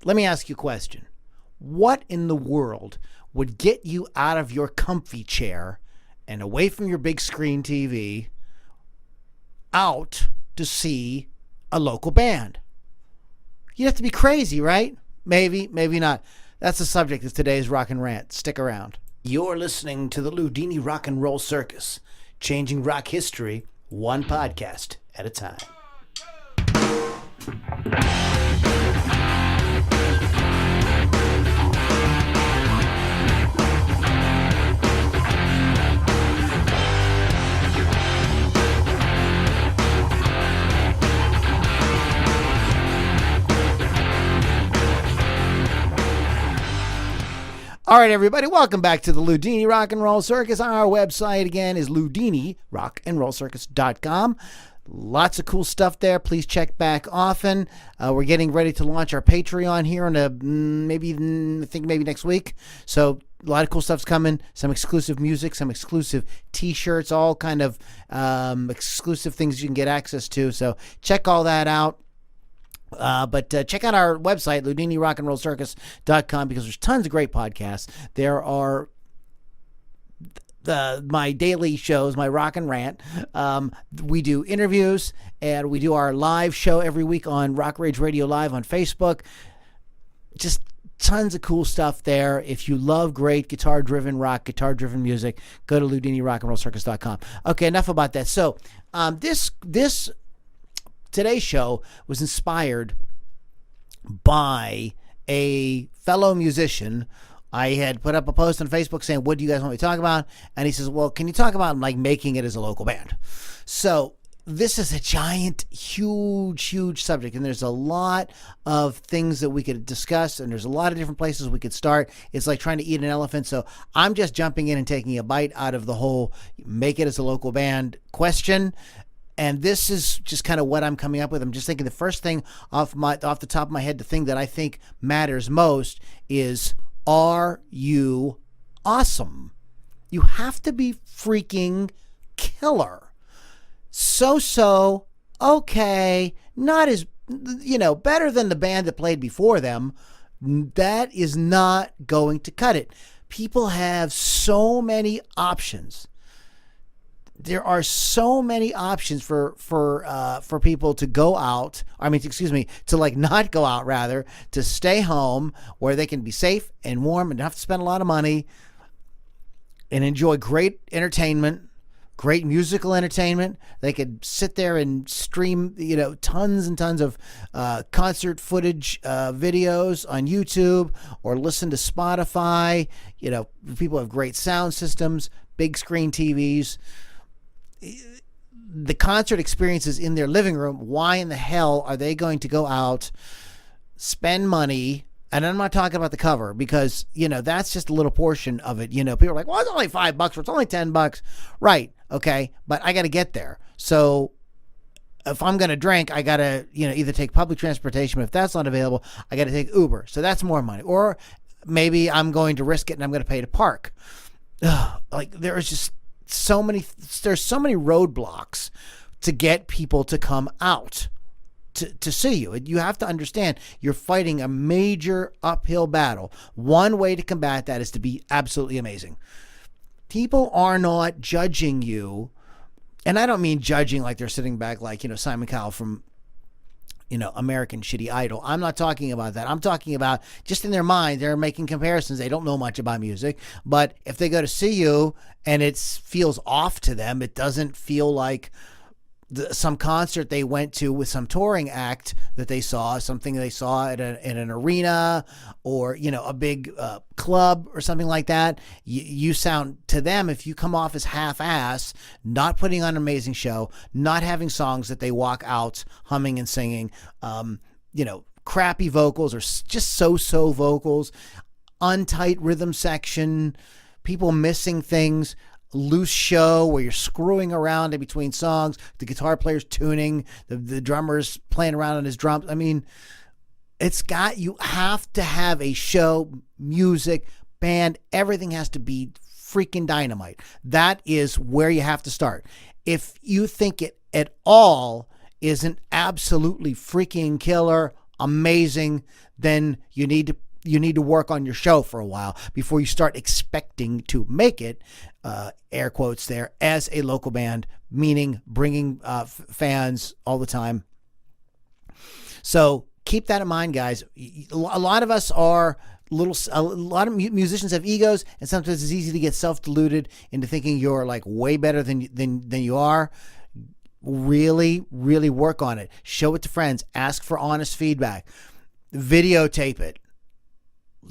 let me ask you a question. What in the world would get you out of your comfy chair and away from your big screen TV out to see a local band? You'd have to be crazy, right? Maybe, maybe not. That's the subject of today's Rockin Rant. Stick around. You're listening to the Ludini Rock and Roll Circus, changing rock history one podcast at a time. All right, everybody, welcome back to the Ludini Rock and Roll Circus. Our website, again, is ludinirockandrollcircus.com. Lots of cool stuff there. Please check back often. We're getting ready to launch our Patreon here in maybe next week. So a lot of cool stuff's coming. Some exclusive music, some exclusive T-shirts, all kind of exclusive things you can get access to. So check all that out. But check out our website, LudiniRockandRollCircus.com, because there's tons of great podcasts. There are my daily shows, my Rockin Rant. We do interviews, and we do our live show every week on Rock Rage Radio Live on Facebook. Just tons of cool stuff there. If you love great guitar-driven rock, guitar-driven music, go to LudiniRockandRollCircus.com. Okay, enough about that. So today's show was inspired by a fellow musician. I had put up a post on Facebook saying, what do you guys want me to talk about? And he says, well, can you talk about like making it as a local band? So this is a giant, huge subject. And there's a lot of things that we could discuss. And there's a lot of different places we could start. It's like trying to eat an elephant. So I'm just jumping in and taking a bite out of the whole make it as a local band question. And this is just kind of what I'm coming up with. I'm just thinking the first thing off the top of my head, the thing that I think matters most is, are you awesome? You have to be freaking killer. So, okay, not as, better than the band that played before them. That is not going to cut it. People have so many options. There are so many options for people to go out. To like not go out, rather, to stay home where they can be safe and warm and not have to spend a lot of money and enjoy great entertainment, great musical entertainment. They could sit there and stream, tons and tons of concert footage, videos on YouTube, or listen to Spotify. People have great sound systems, big screen TVs. The concert experiences in their living room. Why in the hell are they going to go out, spend money? And I'm not talking about the cover, because that's just a little portion of it. People are like, well, it's only $5 or it's only $10. Right. Okay. But I got to get there. So if I'm going to drink, I got to, either take public transportation. But if that's not available, I got to take Uber. So that's more money. Or maybe I'm going to risk it and I'm going to pay to park. There's so many roadblocks to get people to come out to see you. You have to understand you're fighting a major uphill battle. One way to combat that is to be absolutely amazing. People are not judging you, and I don't mean judging like they're sitting back like, Simon Cowell from American Shitty Idol. I'm not talking about that. I'm talking about just in their mind, they're making comparisons. They don't know much about music, but if they go to see you and it feels off to them, it doesn't feel like some concert they went to with some touring act that they saw, something they saw at an arena or, a big club or something like that. You sound to them, if you come off as half-ass, not putting on an amazing show, not having songs that they walk out humming and singing, crappy vocals or just so-so vocals, untight rhythm section, people missing things, loose show where you're screwing around in between songs, the guitar player's tuning, the drummer's playing around on his drums. I mean, you have to have a show, music, band, everything has to be freaking dynamite. That is where you have to start. If you think it at all isn't absolutely freaking killer, amazing, then you need to work on your show for a while before you start expecting to make it, air quotes there, as a local band, meaning bringing fans all the time. So keep that in mind, guys. A lot of us are a lot of musicians have egos, and sometimes it's easy to get self-deluded into thinking you're like way better than you are. Really, really work on it. Show it to friends. Ask for honest feedback. Videotape it.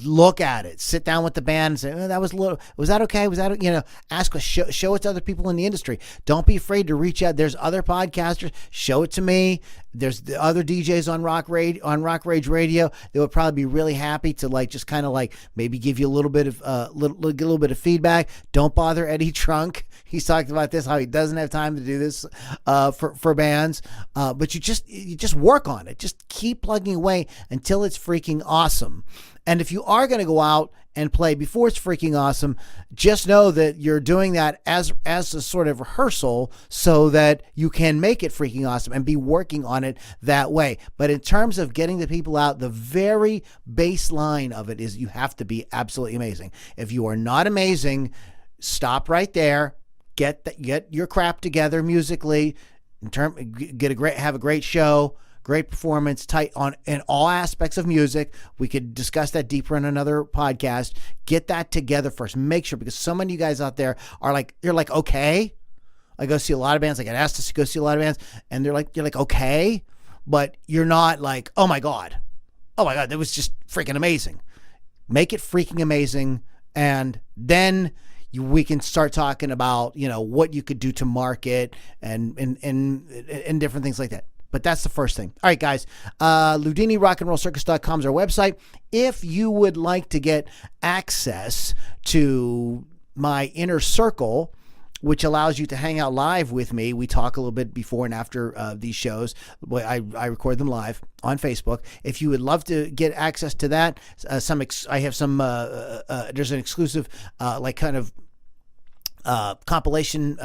Look at it. Sit down with the band and say, oh, that was a little, was that okay? Was that, ask, show it to other people in the industry. Don't be afraid to reach out. There's other podcasters. Show it to me. There's the other DJs on Rock Rage Radio. They would probably be really happy to like, just kind of like maybe give you a little bit of, little bit of feedback. Don't bother Eddie Trunk. He's talked about this, how he doesn't have time to do this, for bands. But you just work on it. Just keep plugging away until it's freaking awesome. And if you are going to go out and play before it's freaking awesome, just know that you're doing that as a sort of rehearsal so that you can make it freaking awesome and be working on it that way. But in terms of getting the people out, the very baseline of it is you have to be absolutely amazing. If you are not amazing, stop right there. Get your crap together musically. Have a great show. Great performance, tight in all aspects of music. We could discuss that deeper in another podcast. Get that together first. Make sure, because so many of you guys out there are like, you're like, okay. I go see a lot of bands. I get asked to go see a lot of bands, and you're like, okay, but you're not like, oh my God, that was just freaking amazing. Make it freaking amazing, and then we can start talking about, what you could do to market and different things like that. But that's the first thing. All right, guys. Ludini rockandrollcircus.com is our website. If you would like to get access to my inner circle, which allows you to hang out live with me, we talk a little bit before and after these shows. I record them live on Facebook. If you would love to get access to that, I have some. There's an exclusive, compilation.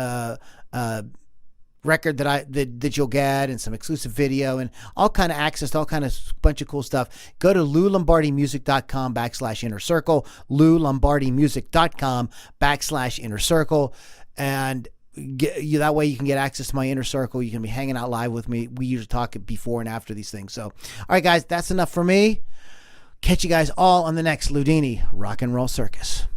Record that you'll get, and some exclusive video and all kind of access to all kind of bunch of cool stuff. Go to loulombardimusic.com/inner circle, loulombardimusic.com/inner circle, and that way you can get access to my inner circle. You can be hanging out live with me. We usually talk before and after these things. So, all right, guys, that's enough for me. Catch you guys all on the next Ludini Rock and Roll Circus.